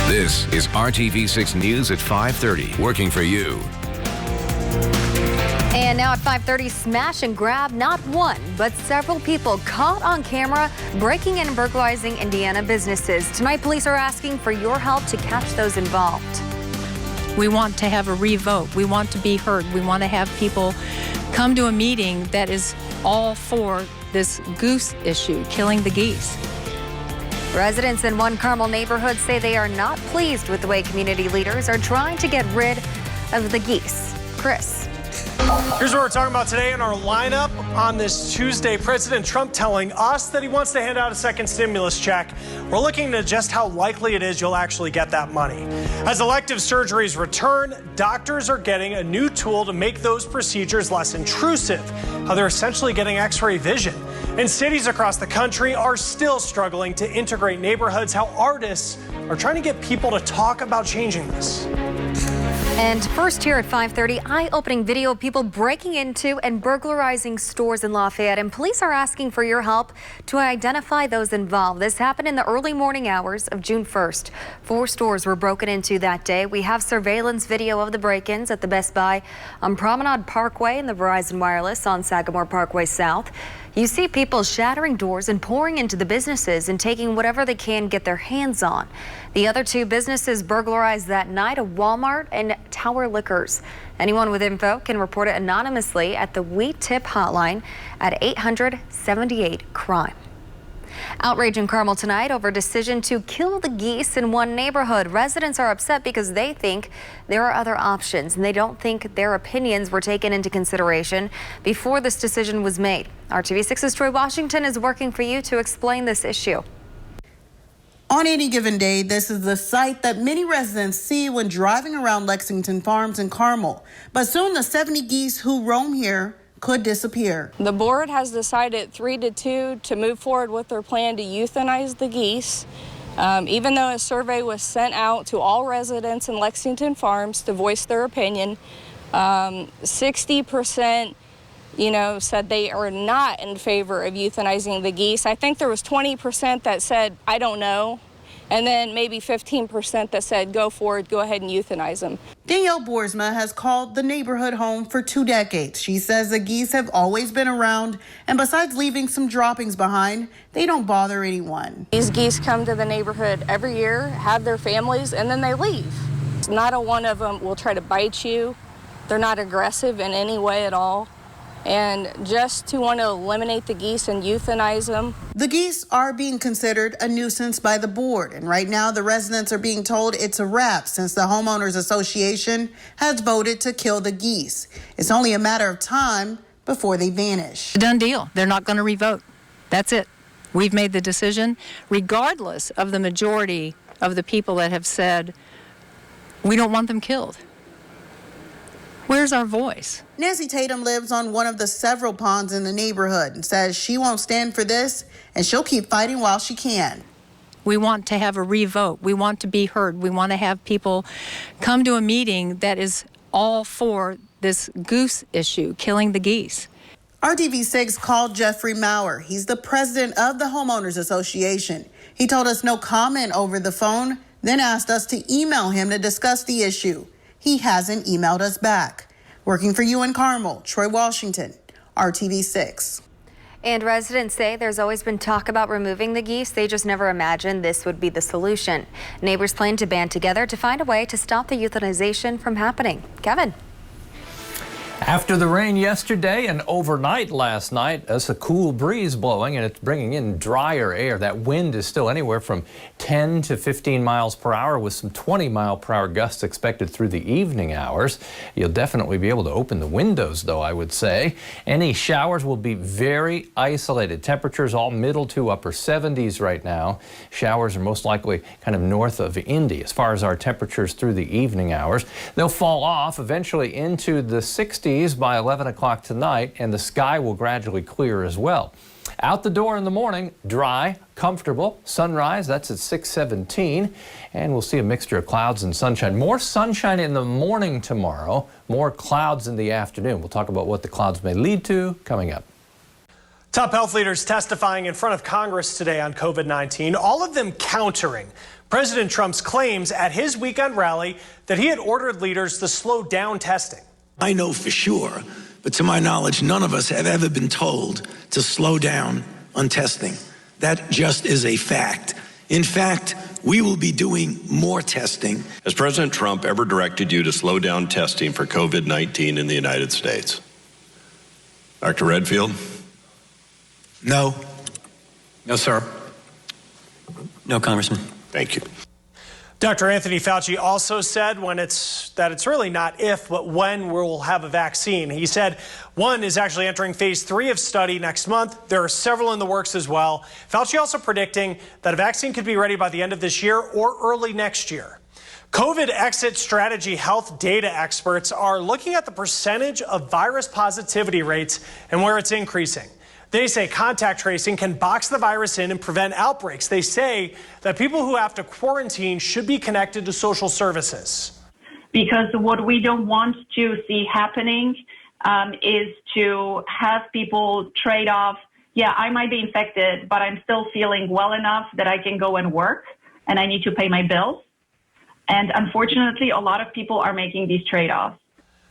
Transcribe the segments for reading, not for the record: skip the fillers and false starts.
This is RTV6 News at 5:30, working for you. And now at 5:30, smash and grab, not one, but several people caught on camera breaking in and burglarizing Indiana businesses. Tonight, police are asking for your help to catch those involved. We want to have a revote. We want to be heard. We want to have people come to a meeting that is all for this goose issue, killing the geese. Residents in one Carmel neighborhood say they are not pleased with the way community leaders are trying to get rid of the geese. Chris. Here's what we're talking about today in our lineup on this Tuesday. President Trump telling us that he wants to hand out a second stimulus check. We're looking into just how likely it is you'll actually get that money. As elective surgeries return, doctors are getting a new tool to make those procedures less intrusive. How they're essentially getting X-ray vision. And cities across the country are still struggling to integrate neighborhoods. How artists are trying to get people to talk about changing this. And first here at 5:30, eye-opening video of people breaking into and burglarizing stores in Lafayette. And police are asking for your help to identify those involved. This happened in the early morning hours of June 1st. 4 stores were broken into that day. We have surveillance video of the break-ins at the Best Buy on Promenade Parkway and the Verizon Wireless on Sagamore Parkway South. You see people shattering doors and pouring into the businesses and taking whatever they can get their hands on. The other 2 businesses burglarized that night, a Walmart and Tower Liquors. Anyone with info can report it anonymously at the We Tip hotline at 800-78-CRIME. Outrage in Carmel tonight over a decision to kill the geese in one neighborhood. Residents are upset because they think there are other options and they don't think their opinions were taken into consideration before this decision was made. RTV6's Troy Washington is working for you to explain this issue. On any given day, this is the sight that many residents see when driving around Lexington Farms in Carmel. But soon the 70 geese who roam here could disappear. The board has decided 3-2 to move forward with their plan to euthanize the geese. Even though a survey was sent out to all residents in Lexington Farms to voice their opinion, 60% said they are not in favor of euthanizing the geese. I think there was 20% that said, I don't know. And then maybe 15% that said, go forward, go ahead and euthanize them. Danielle Boersma has called the neighborhood home for 2 decades. She says the geese have always been around, and besides leaving some droppings behind, they don't bother anyone. These geese come to the neighborhood every year, have their families, and then they leave. Not a one of them will try to bite you. They're not aggressive in any way at all. And just to want to eliminate the geese and euthanize them. The geese are being considered a nuisance by the board, and right now the residents are being told it's a wrap since the Homeowners Association has voted to kill the geese. It's only a matter of time before they vanish. Done deal. They're not going to revote. That's it. We've made the decision, regardless of the majority of the people that have said, we don't want them killed. Where's our voice? Nancy Tatum lives on one of the several ponds in the neighborhood and says she won't stand for this and she'll keep fighting while she can. We want to have a revote. We want to be heard. We want to have people come to a meeting that is all for this goose issue, killing the geese. RTV6 called Jeffrey Maurer. He's the president of the Homeowners Association. He told us no comment over the phone, then asked us to email him to discuss the issue. He hasn't emailed us back. Working for you in Carmel, Troy Washington, RTV6. And residents say there's always been talk about removing the geese. They just never imagined this would be the solution. Neighbors plan to band together to find a way to stop the euthanization from happening. Kevin. After the rain yesterday and overnight last night, it's a cool breeze blowing and it's bringing in drier air. That wind is still anywhere from 10 to 15 miles per hour with some 20-mile-per-hour gusts expected through the evening hours. You'll definitely be able to open the windows, though, I would say. Any showers will be very isolated. Temperatures all middle to upper 70s right now. Showers are most likely kind of north of Indy as far as our temperatures through the evening hours. They'll fall off eventually into the 60s by 11 o'clock tonight, and the sky will gradually clear as well. Out the door in the morning, dry, comfortable. Sunrise, that's at 6:17, and we'll see a mixture of clouds and sunshine. More sunshine in the morning tomorrow, more clouds in the afternoon. We'll talk about what the clouds may lead to coming up. Top health leaders testifying in front of Congress today on COVID-19, all of them countering President Trump's claims at his weekend rally that he had ordered leaders to slow down testing. I know for sure, but to my knowledge, none of us have ever been told to slow down on testing. That just is a fact. In fact, we will be doing more testing. Has President Trump ever directed you to slow down testing for COVID-19 in the United States? Dr. Redfield? No. No, sir. No, Congressman. Thank you. Dr. Anthony Fauci also said that it's really not if, but when we'll have a vaccine. He said one is actually entering phase 3 of study next month. There are several in the works as well. Fauci also predicting that a vaccine could be ready by the end of this year or early next year. COVID exit strategy health data experts are looking at the percentage of virus positivity rates and where it's increasing. They say contact tracing can box the virus in and prevent outbreaks. They say that people who have to quarantine should be connected to social services. Because what we don't want to see happening is to have people trade off, yeah, I might be infected, but I'm still feeling well enough that I can go and work and I need to pay my bills. And unfortunately, a lot of people are making these trade-offs.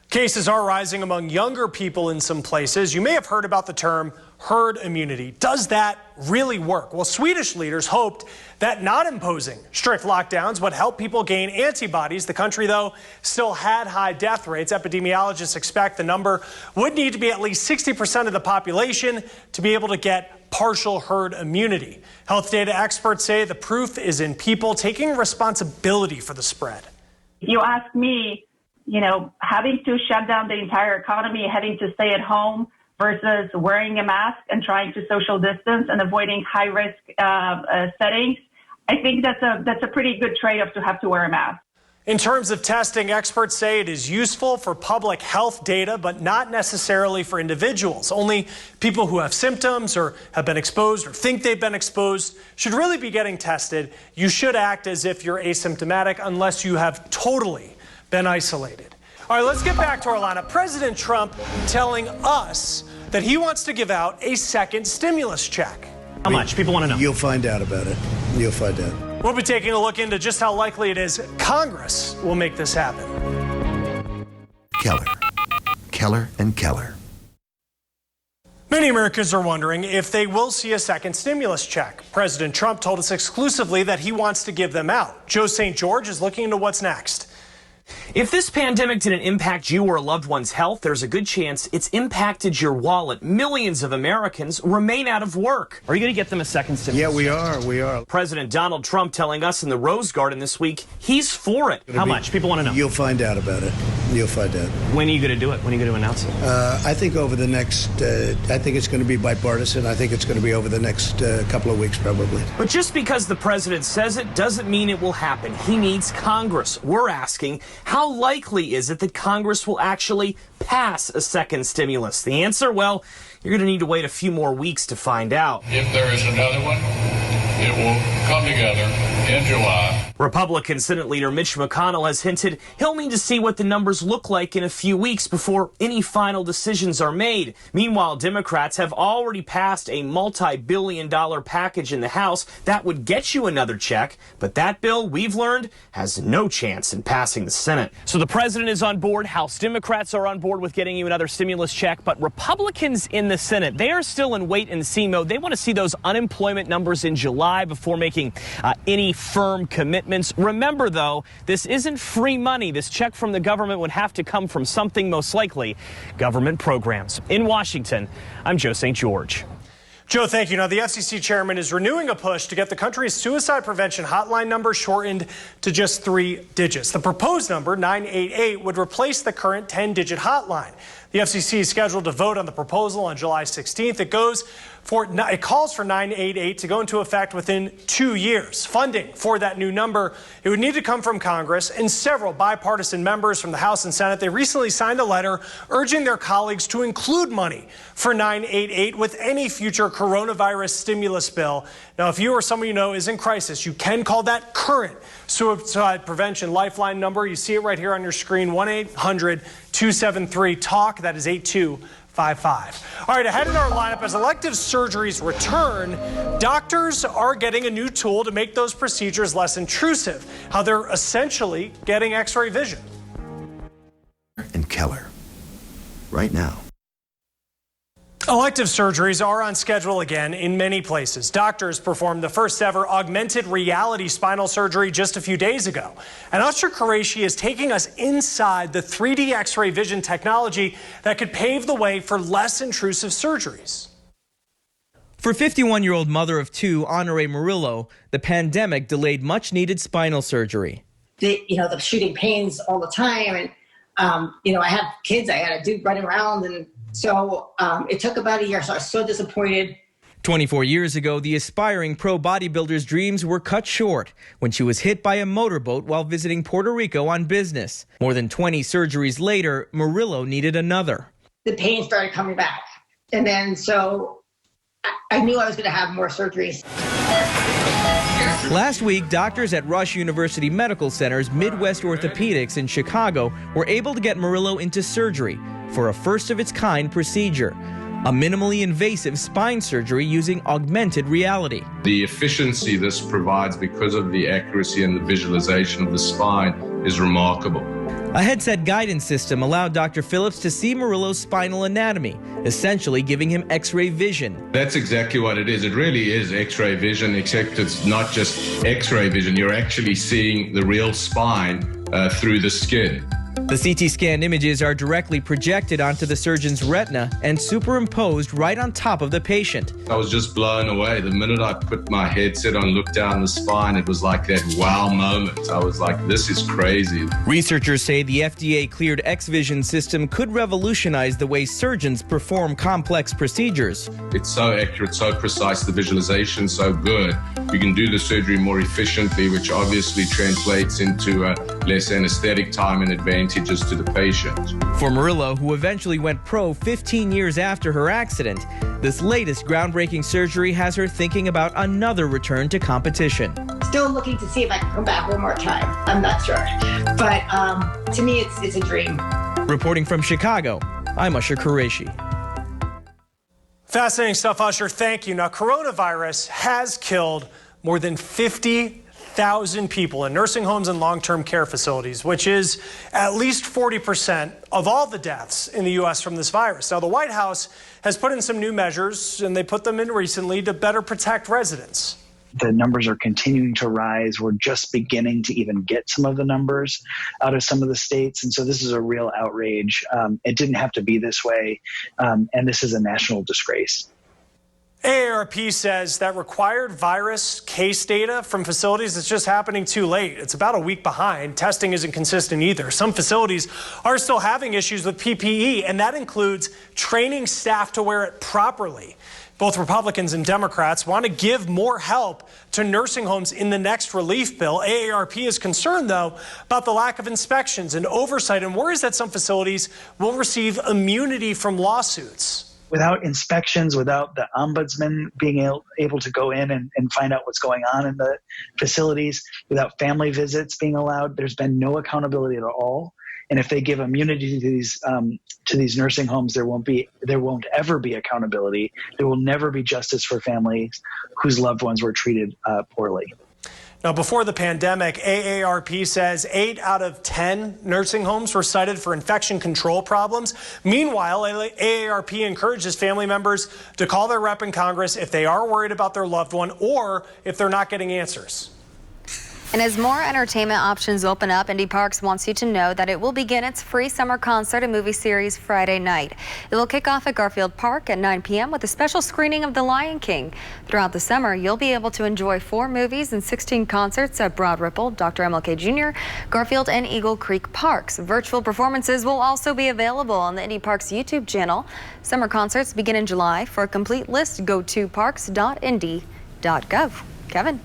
Cases are rising among younger people in some places. You may have heard about the term herd immunity. Does that really work? Well, Swedish leaders hoped that not imposing strict lockdowns would help people gain antibodies. The country, though, still had high death rates. Epidemiologists expect the number would need to be at least 60% of the population to be able to get partial herd immunity. Health data experts say the proof is in people taking responsibility for the spread. If you ask me, having to shut down the entire economy, having to stay at home versus wearing a mask and trying to social distance and avoiding high-risk settings, I think that's a pretty good trade-off to have to wear a mask. In terms of testing, experts say it is useful for public health data, but not necessarily for individuals. Only people who have symptoms or have been exposed or think they've been exposed should really be getting tested. You should act as if you're asymptomatic unless you have totally been isolated. All right, let's get back to our lineup. President Trump telling us that he wants to give out a second stimulus check. How much? People want to know. You'll find out about it. You'll find out. We'll be taking a look into just how likely it is Congress will make this happen. Keller and Keller. Many Americans are wondering if they will see a second stimulus check. President Trump told us exclusively that he wants to give them out. Joe St. George is looking into what's next. If this pandemic didn't impact you or a loved one's health, there's a good chance it's impacted your wallet. Millions of Americans remain out of work. Are you going to get them a second stimulus? Yeah, we are. President Donald Trump telling us in the Rose Garden this week he's for it. How much? People want to know. You'll find out about it. You'll find out. When are you going to do it? When are you going to announce it? I think over the next, I think it's going to be bipartisan. I think it's going to be over the next couple of weeks, probably. But just because the president says it doesn't mean it will happen. He needs Congress. We're asking, how likely is it that Congress will actually pass a second stimulus? The answer, well, you're going to need to wait a few more weeks to find out. If there is another one, it will come together in July. Republican Senate Leader Mitch McConnell has hinted he'll need to see what the numbers look like in a few weeks before any final decisions are made. Meanwhile, Democrats have already passed a multi-billion-dollar package in the House that would get you another check, but that bill, we've learned, has no chance in passing the Senate. So the president is on board, House Democrats are on board with getting you another stimulus check, but Republicans in the Senate, they are still in wait-and-see mode. They want to see those unemployment numbers in July before making any firm commitments. Remember, though, this isn't free money. This check from the government would have to come from something, most likely government programs. In Washington, I'm Joe St. George. Joe, thank you. Now, the FCC chairman is renewing a push to get the country's suicide prevention hotline number shortened to just 3 digits. The proposed number, 988, would replace the current 10-digit hotline. The FCC is scheduled to vote on the proposal on July 16th. It calls for 988 to go into effect within 2 years. Funding for that new number, it would need to come from Congress and several bipartisan members from the House and Senate. They recently signed a letter urging their colleagues to include money for 988 with any future coronavirus stimulus bill. Now, if you or someone you know is in crisis, you can call that current suicide prevention lifeline number. You see it right here on your screen, 1-800-273-TALK. That is 8255. 888-55. All right, ahead in our lineup, as elective surgeries return, doctors are getting a new tool to make those procedures less intrusive, how they're essentially getting X-ray vision. And Keller. Right now. Elective surgeries are on schedule again in many places. Doctors performed the first ever augmented reality spinal surgery just a few days ago. And Usher Qureshi is taking us inside the 3D X-ray vision technology that could pave the way for less intrusive surgeries. For 51-year-old mother of two, Honore Murillo, the pandemic delayed much-needed spinal surgery. The shooting pains all the time. And, I have kids I had to do running around. And so it took about a year. So I was so disappointed. 24 years ago, the aspiring pro bodybuilder's dreams were cut short when she was hit by a motorboat while visiting Puerto Rico on business. More than 20 surgeries later, Murillo needed another. The pain started coming back. And then so I knew I was going to have more surgeries. Last week, doctors at Rush University Medical Center's Midwest Orthopedics in Chicago were able to get Murillo into surgery for a first-of-its-kind procedure, a minimally invasive spine surgery using augmented reality. The efficiency this provides because of the accuracy and the visualization of the spine is remarkable. A headset guidance system allowed Dr. Phillips to see Murillo's spinal anatomy, essentially giving him X-ray vision. That's exactly what it is. It really is X-ray vision, except it's not just X-ray vision. You're actually seeing the real spine through the skin. The CT scanned images are directly projected onto the surgeon's retina and superimposed right on top of the patient. I was just blown away. The minute I put my headset on, looked down the spine, it was like that wow moment. I was like, this is crazy. Researchers say the FDA-cleared X-Vision system could revolutionize the way surgeons perform complex procedures. It's so accurate, so precise, the visualization so good. You can do the surgery more efficiently, which obviously translates into less anesthetic time and advantages to the patient. For Murillo, who eventually went pro 15 years after her accident, this latest groundbreaking surgery has her thinking about another return to competition. Still looking to see if I can come back one more time. I'm not sure. But to me, it's a dream. Reporting from Chicago, I'm Usher Qureshi. Fascinating stuff, Usher. Thank you. Now, coronavirus has killed more than 50,000 people in nursing homes and long-term care facilities, which is at least 40% of all the deaths in the U.S. from this virus. Now, the White House has put in some new measures, and they put them in recently to better protect residents. The numbers are continuing to rise. We're just beginning to even get some of the numbers out of some of the states. And so this is a real outrage. It didn't have to be this way. And this is a national disgrace. AARP says that required virus case data from facilities is just happening too late. It's about a week behind. Testing isn't consistent either. Some facilities are still having issues with PPE, and that includes training staff to wear it properly. Both Republicans and Democrats want to give more help to nursing homes in the next relief bill. AARP is concerned, though, about the lack of inspections and oversight and worries that some facilities will receive immunity from lawsuits. Without inspections, without the ombudsman being able to go in and find out what's going on in the facilities, without family visits being allowed, there's been no accountability at all. And if they give immunity to these nursing homes, there won't ever be accountability. There will never be justice for families whose loved ones were treated poorly. Now, before the pandemic, AARP says 8 out of 10 nursing homes were cited for infection control problems. Meanwhile, AARP encourages family members to call their rep in Congress if they are worried about their loved one or if they're not getting answers. And as more entertainment options open up, Indy Parks wants you to know that it will begin its free summer concert and movie series Friday night. It will kick off at Garfield Park at 9 p.m. with a special screening of The Lion King. Throughout the summer, you'll be able to enjoy 4 movies and 16 concerts at Broad Ripple, Dr. MLK Jr., Garfield, and Eagle Creek Parks. Virtual performances will also be available on the Indy Parks YouTube channel. Summer concerts begin in July. For a complete list, go to parks.indy.gov. Kevin.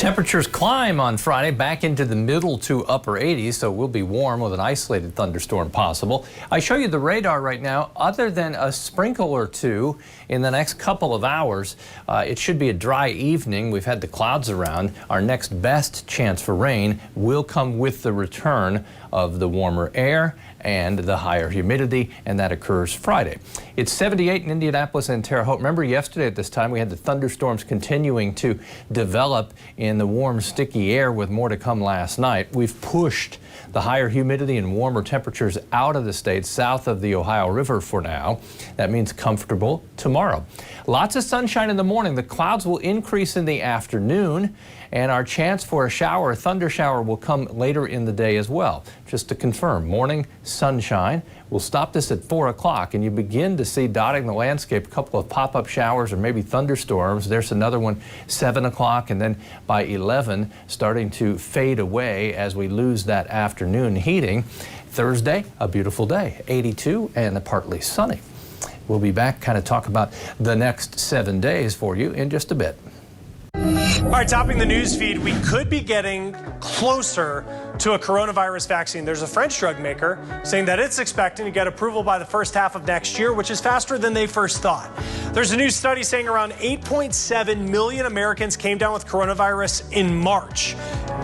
Temperatures climb on Friday back into the middle to upper 80s, so we'll be warm with an isolated thunderstorm possible. I show you the radar right now. Other than a sprinkle or two in the next couple of hours, it should be a dry evening. We've had the clouds around. Our next best chance for rain will come with the return of the warmer air and the higher humidity, and that occurs Friday. It's 78 in Indianapolis and Terre Haute. Remember yesterday at this time we had the thunderstorms continuing to develop in the warm, sticky air with more to come last night. We've pushed the higher humidity and warmer temperatures out of the state south of the Ohio River for now. That means comfortable tomorrow. Lots of sunshine in the morning. The clouds will increase in the afternoon, and our chance for a shower, a thunder shower, will come later in the day as well. Just to confirm, morning sunshine. We'll stop this at 4 o'clock, and you begin to see dotting the landscape a couple of pop-up showers or maybe thunderstorms. There's another one 7 o'clock, and then by 11 starting to fade away as we lose that afternoon heating. Thursday, a beautiful day, 82 and partly sunny. We'll be back, kind of talk about the next 7 days for you in just a bit. All right, topping the news feed, we could be getting closer to a coronavirus vaccine. There's a French drug maker saying that it's expecting to get approval by the first half of next year, which is faster than they first thought. There's a new study saying around 8.7 million Americans came down with coronavirus in March.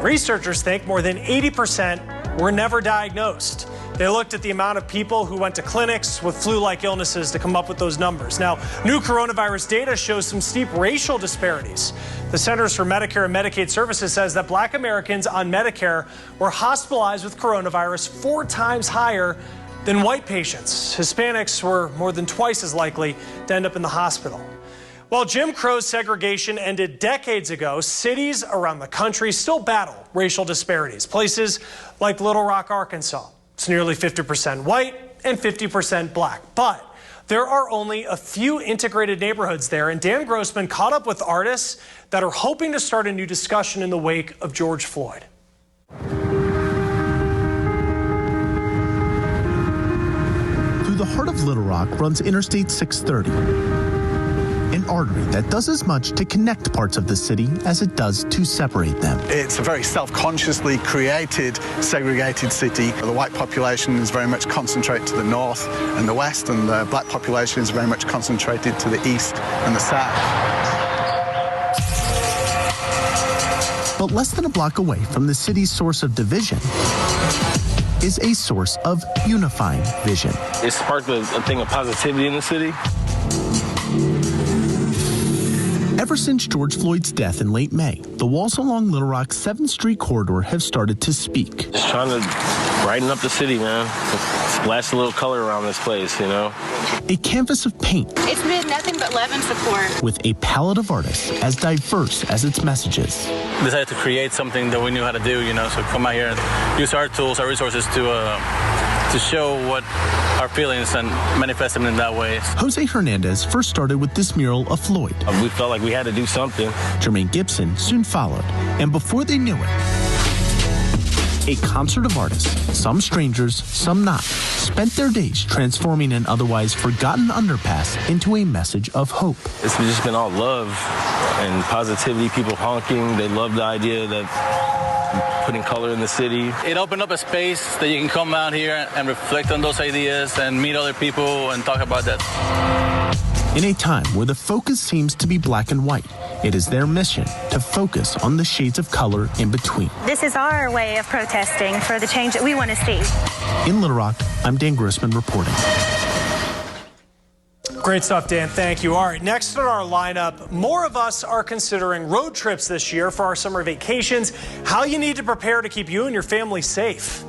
Researchers think more than 80% were never diagnosed. They looked at the amount of people who went to clinics with flu-like illnesses to come up with those numbers. Now, new coronavirus data shows some steep racial disparities. The Centers for Medicare and Medicaid Services says that Black Americans on Medicare were hospitalized with coronavirus 4 times higher than white patients. Hispanics were more than twice as likely to end up in the hospital. While Jim Crow's segregation ended decades ago, cities around the country still battle racial disparities. Places like Little Rock, Arkansas. It's nearly 50% white and 50% black. But there are only a few integrated neighborhoods there, and Dan Grossman caught up with artists that are hoping to start a new discussion in the wake of George Floyd. Through the heart of Little Rock runs Interstate 630. An artery that does as much to connect parts of the city as it does to separate them. It's a very self-consciously created, segregated city. The white population is very much concentrated to the north and the west, and the black population is very much concentrated to the east and the south. But less than a block away from the city's source of division is a source of unifying vision. It sparked a thing of positivity in the city. Ever since George Floyd's death in late May, the walls along Little Rock's 7th Street corridor have started to speak. Just trying to brighten up the city, man. Splash a little color around this place, you know? A canvas of paint. It's been nothing but love and support. With a palette of artists as diverse as its messages. Decided to create something that we knew how to do, you know, so come out here and use our tools, our resources to show what our feelings and manifest them in that way. Jose Hernandez first started with this mural of Floyd. We felt like we had to do something. Jermaine Gibson soon followed, and before they knew it, a concert of artists, some strangers, some not, spent their days transforming an otherwise forgotten underpass into a message of hope. It's just been all love and positivity, people honking. They love the idea that putting color in the city. It opened up a space that you can come out here and reflect on those ideas and meet other people and talk about that. In a time where the focus seems to be black and white, it is their mission to focus on the shades of color in between. This is our way of protesting for the change that we want to see. In Little Rock, I'm Dan Grossman reporting. Great stuff, Dan. Thank you. All right, next on our lineup, more of us are considering road trips this year for our summer vacations. How you need to prepare to keep you and your family safe.